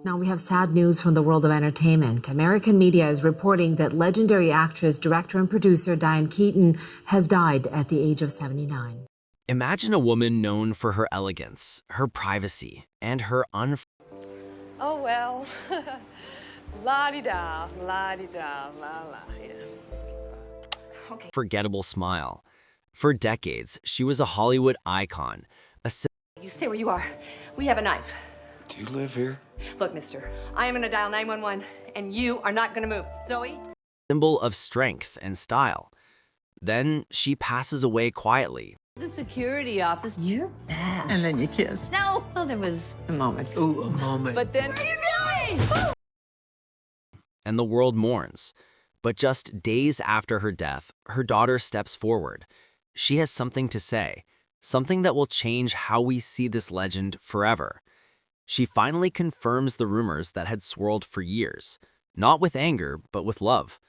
Now we have sad news from the world of entertainment. American media is reporting that legendary actress, director, and producer Diane Keaton has died at the age of 79. Imagine a woman known for her elegance, her privacy, and her Oh, well. La-di-da, la-di-da, la-la, yeah. Okay. unforgettable smile. For decades, she was a Hollywood icon, a You stay where you are. We have a knife. Do you live here? Look, mister, I am gonna dial 911, and you are not gonna move. Zoe? symbol of strength and style. Then she passes away quietly, The security office. You're bad. And then you kissed. No, well, there was a moment. Ooh, a moment. But then... What are you doing? and the world mourns. But just days after her death, her daughter steps forward. She has something to say, something that will change how we see this legend forever. She finally confirms the rumors that had swirled for years, not with anger, but with love,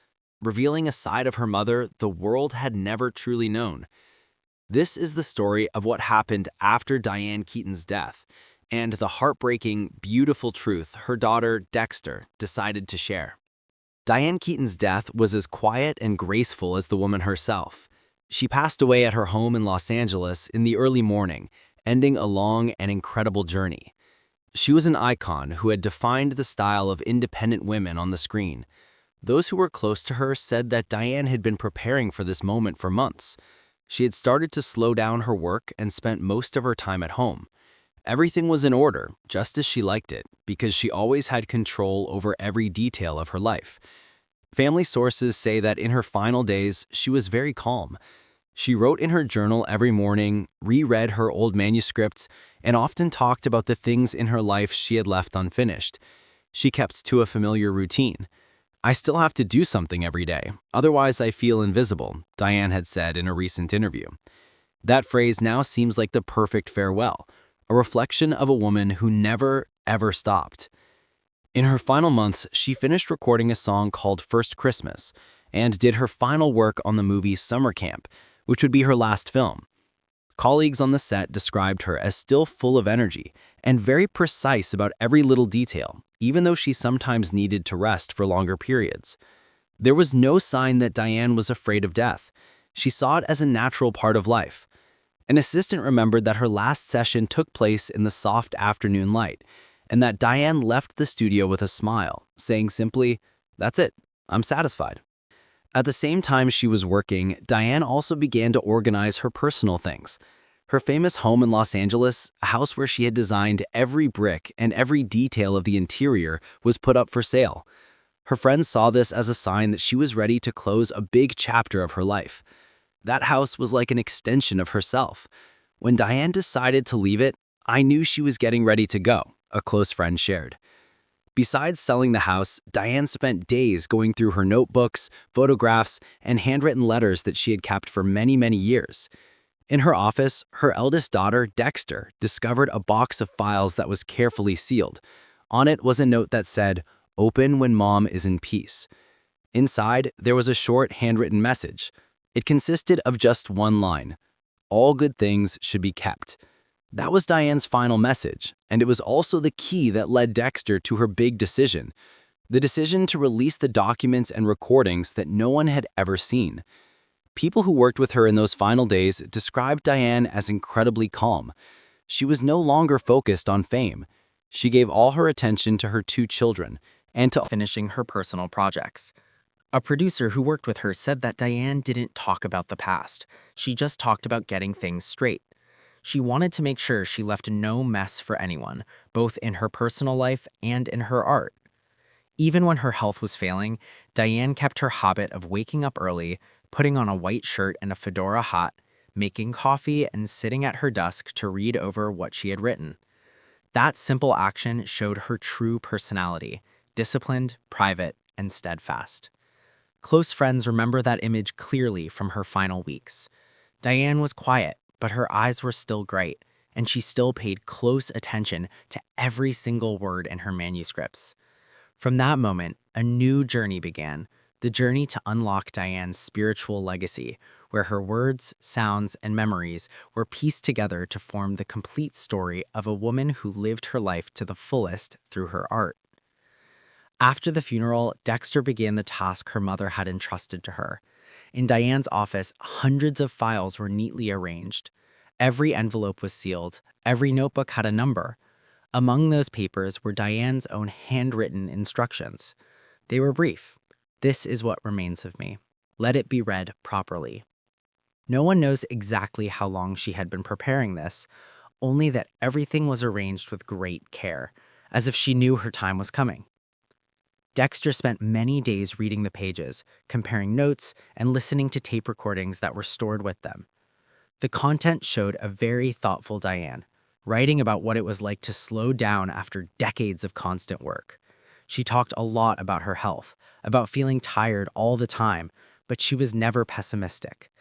revealing a side of her mother the world had never truly known. This is the story of what happened after Diane Keaton's death, and the heartbreaking, beautiful truth her daughter, Dexter, decided to share. Diane Keaton's death was as quiet and graceful as the woman herself. She passed away at her home in Los Angeles in the early morning, ending a long and incredible journey. She was an icon who had defined the style of independent women on the screen. Those who were close to her said that Diane had been preparing for this moment for months. She had started to slow down her work and spent most of her time at home. Everything was in order, just as she liked it, because she always had control over every detail of her life. Family sources say that in her final days, she was very calm. She wrote in her journal every morning, reread her old manuscripts, and often talked about the things in her life she had left unfinished. She kept to a familiar routine. "I still have to do something every day, otherwise I feel invisible," Diane had said in a recent interview. That phrase now seems like the perfect farewell, a reflection of a woman who never, ever stopped. In her final months, she finished recording a song called First Christmas and did her final work on the movie Summer Camp, which would be her last film. Colleagues on the set described her as still full of energy and very precise about every little detail, even though she sometimes needed to rest for longer periods. There was no sign that Diane was afraid of death. She saw it as a natural part of life. An assistant remembered that her last session took place in the soft afternoon light, and that Diane left the studio with a smile, saying simply, "That's it, I'm satisfied." At the same time she was working, Diane also began to organize her personal things. Her famous home in Los Angeles, a house where she had designed every brick and every detail of the interior, was put up for sale. Her friends saw this as a sign that she was ready to close a big chapter of her life. That house was like an extension of herself. When Diane decided to leave it, "I knew she was getting ready to go," a close friend shared. Besides selling the house, Diane spent days going through her notebooks, photographs, and handwritten letters that she had kept for many, many years. In her office, her eldest daughter, Dexter, discovered a box of files that was carefully sealed. On it was a note that said, "Open when Mom is in peace." Inside, there was a short handwritten message. It consisted of just one line: "All good things should be kept." That was Diane's final message, and it was also the key that led Dexter to her big decision, the decision to release the documents and recordings that no one had ever seen. People who worked with her in those final days described Diane as incredibly calm. She was no longer focused on fame. She gave all her attention to her 2 children and to finishing her personal projects. A producer who worked with her said that Diane didn't talk about the past. She just talked about getting things straight. She wanted to make sure she left no mess for anyone, both in her personal life and in her art. Even when her health was failing, Diane kept her habit of waking up early, putting on a white shirt and a fedora hat, making coffee, and sitting at her desk to read over what she had written. That simple action showed her true personality: disciplined, private, and steadfast. Close friends remember that image clearly from her final weeks. Diane was quiet, but her eyes were still bright, and she still paid close attention to every single word in her manuscripts. From that moment, a new journey began, the journey to unlock Diane's spiritual legacy, where her words, sounds, and memories were pieced together to form the complete story of a woman who lived her life to the fullest through her art. After the funeral, Dexter began the task her mother had entrusted to her. In Diane's office, hundreds of files were neatly arranged. Every envelope was sealed. Every notebook had a number. Among those papers were Diane's own handwritten instructions. They were brief. "This is what remains of me. Let it be read properly." No one knows exactly how long she had been preparing this, only that everything was arranged with great care, as if she knew her time was coming. Dexter spent many days reading the pages, comparing notes, and listening to tape recordings that were stored with them. The content showed a very thoughtful Diane, writing about what it was like to slow down after decades of constant work. She talked a lot about her health, about feeling tired all the time, but she was never pessimistic.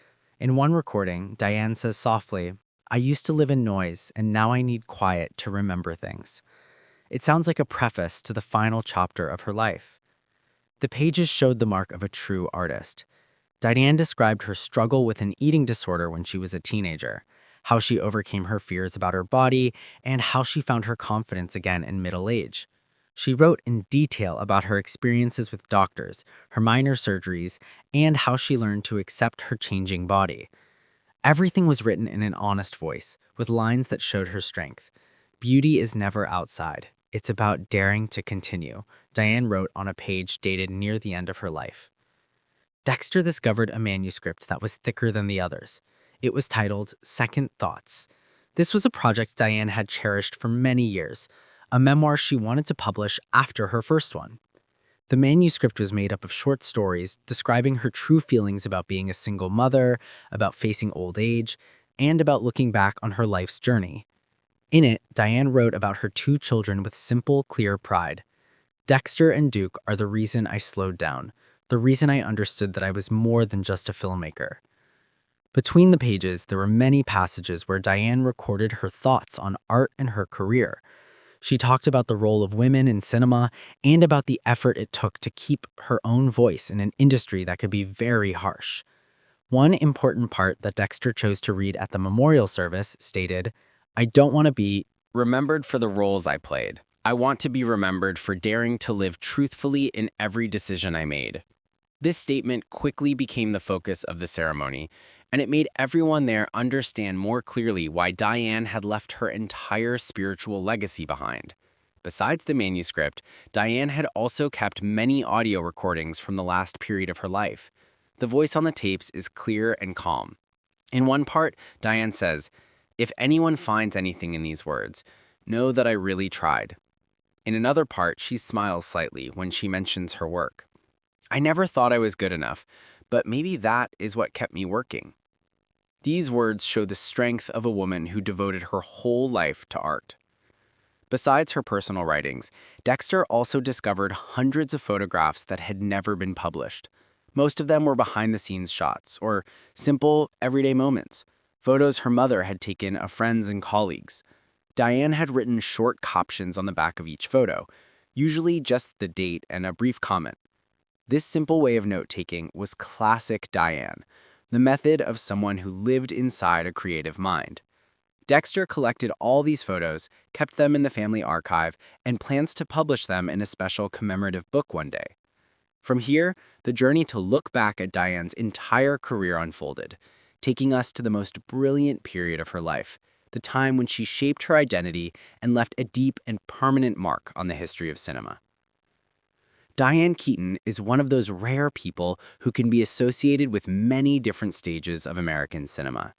In one recording, Diane says softly, "I used to live in noise, and now I need quiet to remember things." It sounds like a preface to the final chapter of her life. The pages showed the mark of a true artist. Diane described her struggle with an eating disorder when she was a teenager, how she overcame her fears about her body, and how she found her confidence again in middle age. She wrote in detail about her experiences with doctors, her minor surgeries, and how she learned to accept her changing body. Everything was written in an honest voice, with lines that showed her strength. "Beauty is never outside. It's about daring to continue," Diane wrote on a page dated near the end of her life. Dexter discovered a manuscript that was thicker than the others. It was titled Second Thoughts. This was a project Diane had cherished for many years, a memoir she wanted to publish after her first one. The manuscript was made up of short stories describing her true feelings about being a single mother, about facing old age, and about looking back on her life's journey. In it, Diane wrote about her 2 children with simple, clear pride. "Dexter and Duke are the reason I slowed down, the reason I understood that I was more than just a filmmaker." Between the pages, there were many passages where Diane recorded her thoughts on art and her career. She talked about the role of women in cinema and about the effort it took to keep her own voice in an industry that could be very harsh. One important part that Dexter chose to read at the memorial service stated, "I don't want to be remembered for the roles I played. I want to be remembered for daring to live truthfully in every decision I made." This statement quickly became the focus of the ceremony, and it made everyone there understand more clearly why Diane had left her entire spiritual legacy behind. Besides the manuscript, Diane had also kept many audio recordings from the last period of her life. The voice on the tapes is clear and calm. In one part, Diane says, "If anyone finds anything in these words, know that I really tried." In another part, she smiles slightly when she mentions her work. "I never thought I was good enough, but maybe that is what kept me working." These words show the strength of a woman who devoted her whole life to art. Besides her personal writings, Dexter also discovered hundreds of photographs that had never been published. Most of them were behind-the-scenes shots, or simple, everyday moments, photos her mother had taken of friends and colleagues. Diane had written short captions on the back of each photo, usually just the date and a brief comment. This simple way of note-taking was classic Diane, the method of someone who lived inside a creative mind. Dexter collected all these photos, kept them in the family archive, and plans to publish them in a special commemorative book one day. From here, the journey to look back at Diane's entire career unfolded, taking us to the most brilliant period of her life, the time when she shaped her identity and left a deep and permanent mark on the history of cinema. Diane Keaton is one of those rare people who can be associated with many different stages of American cinema.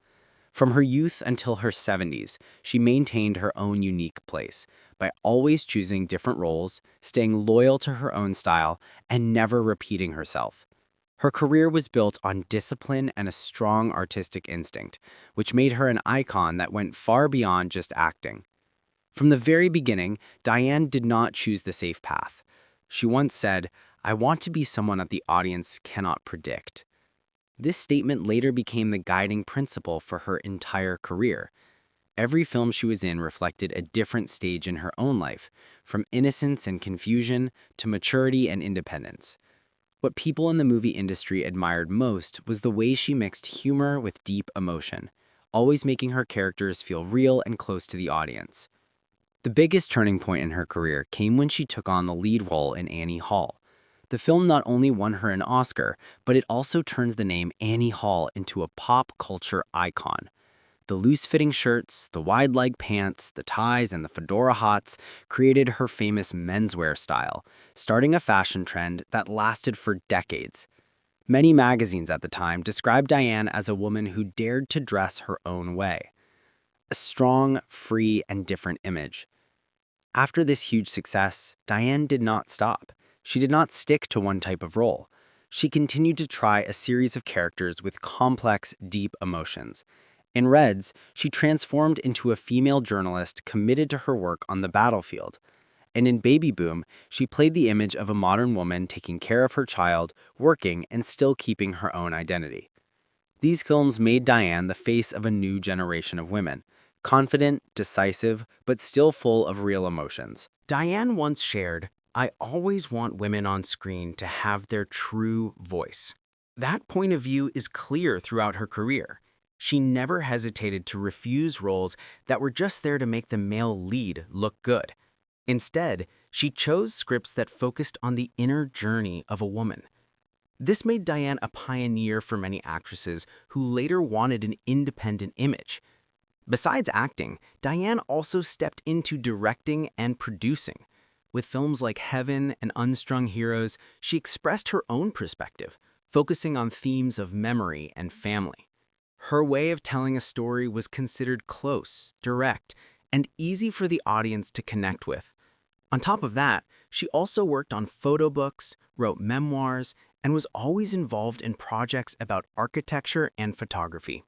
From her youth until her 70s, she maintained her own unique place by always choosing different roles, staying loyal to her own style, and never repeating herself. Her career was built on discipline and a strong artistic instinct, which made her an icon that went far beyond just acting. From the very beginning, Diane did not choose the safe path. She once said, "I want to be someone that the audience cannot predict." This statement later became the guiding principle for her entire career. Every film she was in reflected a different stage in her own life, from innocence and confusion to maturity and independence. What people in the movie industry admired most was the way she mixed humor with deep emotion, always making her characters feel real and close to the audience. The biggest turning point in her career came when she took on the lead role in Annie Hall. The film not only won her an Oscar, but it also turns the name Annie Hall into a pop culture icon. The loose-fitting shirts, the wide-leg pants, the ties, and the fedora hats created her famous menswear style, starting a fashion trend that lasted for decades. Many magazines at the time described Diane as a woman who dared to dress her own way. A strong, free, and different image. After this huge success, Diane did not stop. She did not stick to one type of role. She continued to try a series of characters with complex, deep emotions. In Reds, she transformed into a female journalist committed to her work on the battlefield. And in Baby Boom, she played the image of a modern woman taking care of her child, working, and still keeping her own identity. These films made Diane the face of a new generation of women. Confident, decisive, but still full of real emotions. Diane once shared, "I always want women on screen to have their true voice." That point of view is clear throughout her career. She never hesitated to refuse roles that were just there to make the male lead look good. Instead, she chose scripts that focused on the inner journey of a woman. This made Diane a pioneer for many actresses who later wanted an independent image. Besides acting, Diane also stepped into directing and producing. With films like Heaven and Unstrung Heroes, she expressed her own perspective, focusing on themes of memory and family. Her way of telling a story was considered close, direct, and easy for the audience to connect with. On top of that, she also worked on photo books, wrote memoirs, and was always involved in projects about architecture and photography.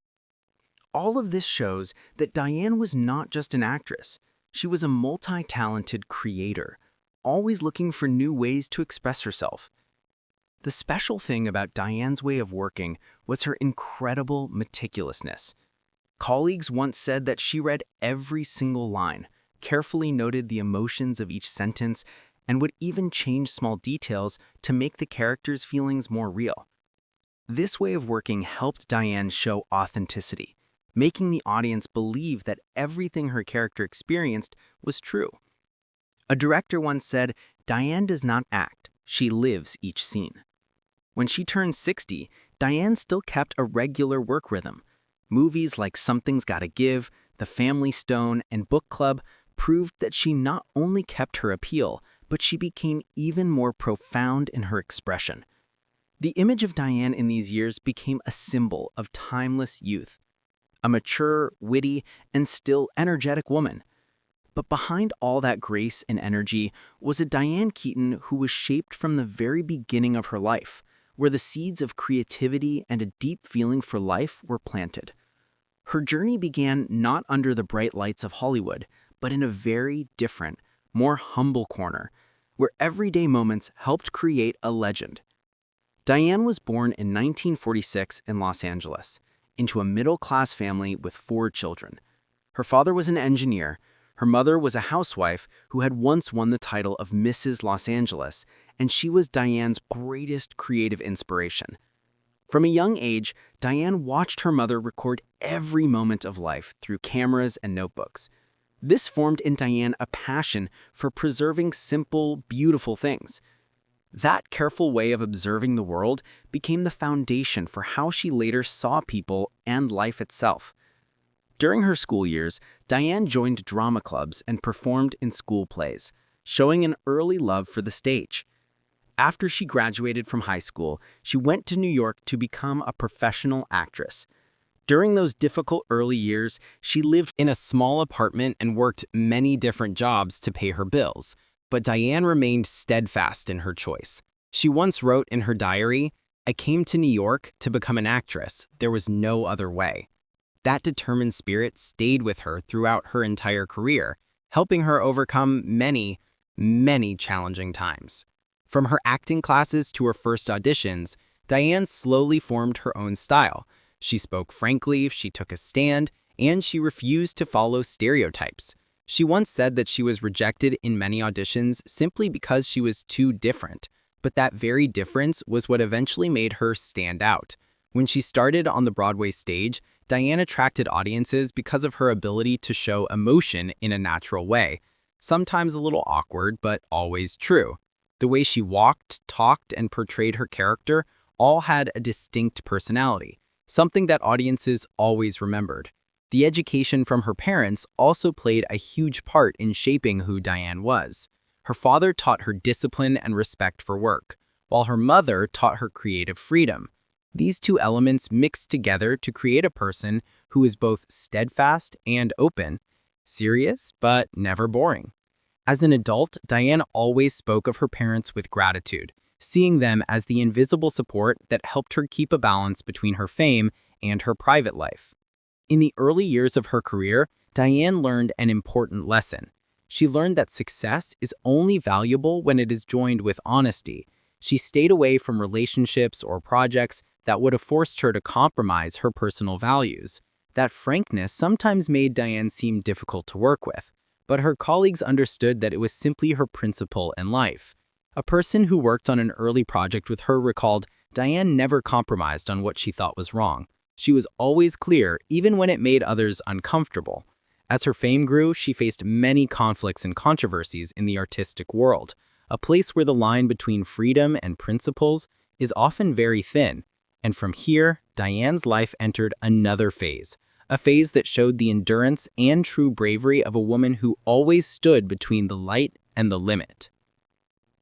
All of this shows that Diane was not just an actress. She was a multi-talented creator, always looking for new ways to express herself. The special thing about Diane's way of working was her incredible meticulousness. Colleagues once said that she read every single line, carefully noted the emotions of each sentence, and would even change small details to make the characters' feelings more real. This way of working helped Diane show authenticity, making the audience believe that everything her character experienced was true. A director once said, "Diane does not act, she lives each scene." When she turned 60, Diane still kept a regular work rhythm. Movies like Something's Gotta Give, The Family Stone, and Book Club proved that she not only kept her appeal, but she became even more profound in her expression. The image of Diane in these years became a symbol of timeless youth. A mature, witty, and still energetic woman. But behind all that grace and energy was a Diane Keaton who was shaped from the very beginning of her life, where the seeds of creativity and a deep feeling for life were planted. Her journey began not under the bright lights of Hollywood, but in a very different, more humble corner, where everyday moments helped create a legend. Diane was born in 1946 in Los Angeles, into a middle-class family with 4 children. Her father was an engineer. Her mother was a housewife who had once won the title of Mrs. Los Angeles, and she was Diane's greatest creative inspiration. From a young age, Diane watched her mother record every moment of life through cameras and notebooks. This formed in Diane a passion for preserving simple, beautiful things. That careful way of observing the world became the foundation for how she later saw people and life itself. During her school years, Diane joined drama clubs and performed in school plays, showing an early love for the stage. After she graduated from high school, she went to New York to become a professional actress. During those difficult early years, she lived in a small apartment and worked many different jobs to pay her bills. But Diane remained steadfast in her choice. She once wrote in her diary, "I came to New York to become an actress. There was no other way." That determined spirit stayed with her throughout her entire career, helping her overcome many, many challenging times. From her acting classes to her first auditions, Diane slowly formed her own style. She spoke frankly, she took a stand, and she refused to follow stereotypes. She once said that she was rejected in many auditions simply because she was too different. But that very difference was what eventually made her stand out. When she started on the Broadway stage, Diane attracted audiences because of her ability to show emotion in a natural way, sometimes a little awkward, but always true. The way she walked, talked, and portrayed her character all had a distinct personality, something that audiences always remembered. The education from her parents also played a huge part in shaping who Diane was. Her father taught her discipline and respect for work, while her mother taught her creative freedom. These two elements mixed together to create a person who is both steadfast and open, serious but never boring. As an adult, Diane always spoke of her parents with gratitude, seeing them as the invisible support that helped her keep a balance between her fame and her private life. In the early years of her career, Diane learned an important lesson. She learned that success is only valuable when it is joined with honesty. She stayed away from relationships or projects that would have forced her to compromise her personal values. That frankness sometimes made Diane seem difficult to work with, but her colleagues understood that it was simply her principle in life. A person who worked on an early project with her recalled, Diane never compromised on what she thought was wrong. She was always clear, even when it made others uncomfortable. As her fame grew, she faced many conflicts and controversies in the artistic world, a place where the line between freedom and principles is often very thin. And from here, Diane's life entered another phase, a phase that showed the endurance and true bravery of a woman who always stood between the light and the limit.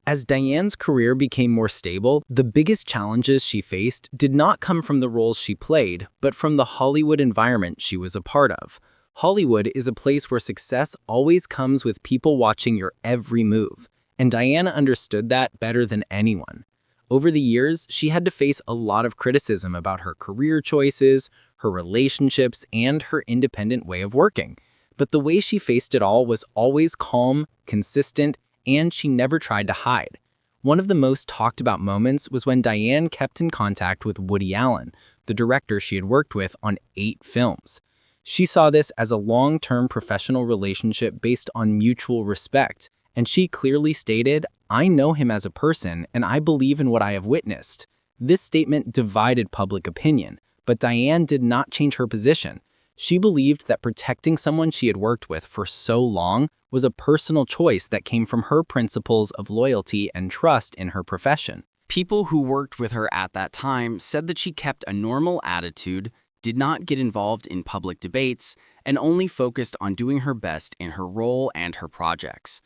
As Diane's career became more stable, the biggest challenges she faced did not come from the roles she played, but from the Hollywood environment she was a part of. Hollywood is a place where success always comes with people watching your every move, and Diane understood that better than anyone. Over the years, she had to face a lot of criticism about her career choices, her relationships, and her independent way of working. But the way she faced it all was always calm, consistent, and she never tried to hide. One of the most talked about moments was when Diane kept in contact with Woody Allen, the director she had worked with on 8 films. She saw this as a long-term professional relationship based on mutual respect, and she clearly stated, "I know him as a person, and I believe in what I have witnessed." This statement divided public opinion, but Diane did not change her position. She believed that protecting someone she had worked with for so long was a personal choice that came from her principles of loyalty and trust in her profession. People who worked with her at that time said that she kept a normal attitude, did not get involved in public debates, and only focused on doing her best in her role and her projects.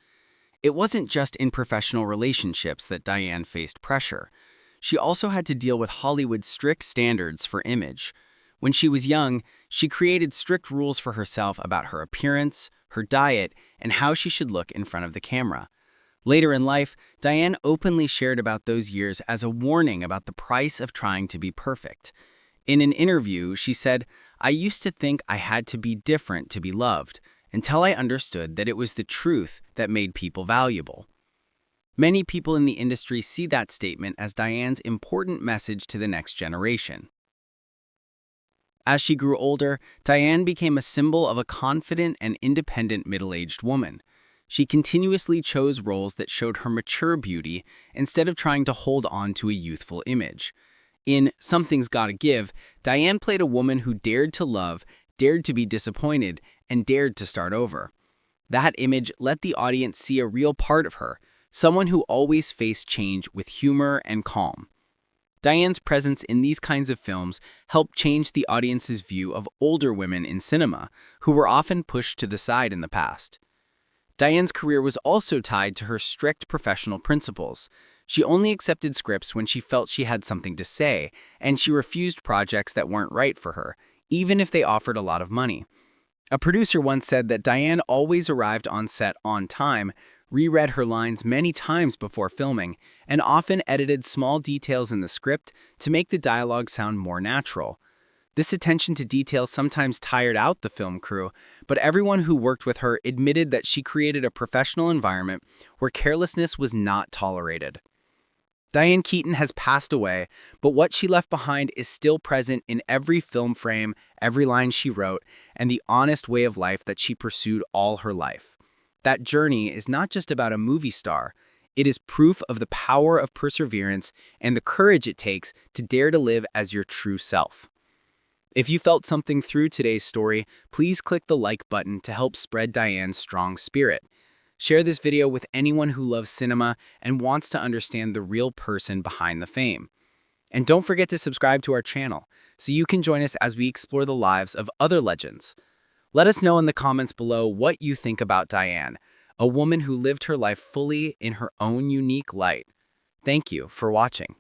It wasn't just in professional relationships that Diane faced pressure. She also had to deal with Hollywood's strict standards for image. When she was young, she created strict rules for herself about her appearance, her diet, and how she should look in front of the camera. Later in life, Diane openly shared about those years as a warning about the price of trying to be perfect. In an interview, she said, "I used to think I had to be different to be loved, until I understood that it was the truth that made people valuable." Many people in the industry see that statement as Diane's important message to the next generation. As she grew older, Diane became a symbol of a confident and independent middle-aged woman. She continuously chose roles that showed her mature beauty instead of trying to hold on to a youthful image. In Something's Gotta Give, Diane played a woman who dared to love, dared to be disappointed, and dared to start over. That image let the audience see a real part of her, someone who always faced change with humor and calm. Diane's presence in these kinds of films helped change the audience's view of older women in cinema, who were often pushed to the side in the past. Diane's career was also tied to her strict professional principles. She only accepted scripts when she felt she had something to say, and she refused projects that weren't right for her, even if they offered a lot of money. A producer once said that Diane always arrived on set on time, reread her lines many times before filming, and often edited small details in the script to make the dialogue sound more natural. This attention to detail sometimes tired out the film crew, but everyone who worked with her admitted that she created a professional environment where carelessness was not tolerated. Diane Keaton has passed away, but what she left behind is still present in every film frame, every line she wrote, and the honest way of life that she pursued all her life. That journey is not just about a movie star. It is proof of the power of perseverance and the courage it takes to dare to live as your true self. If you felt something through today's story, please click the like button to help spread Diane's strong spirit. Share this video with anyone who loves cinema and wants to understand the real person behind the fame. And don't forget to subscribe to our channel so you can join us as we explore the lives of other legends. Let us know in the comments below what you think about Diane, a woman who lived her life fully in her own unique light. Thank you for watching.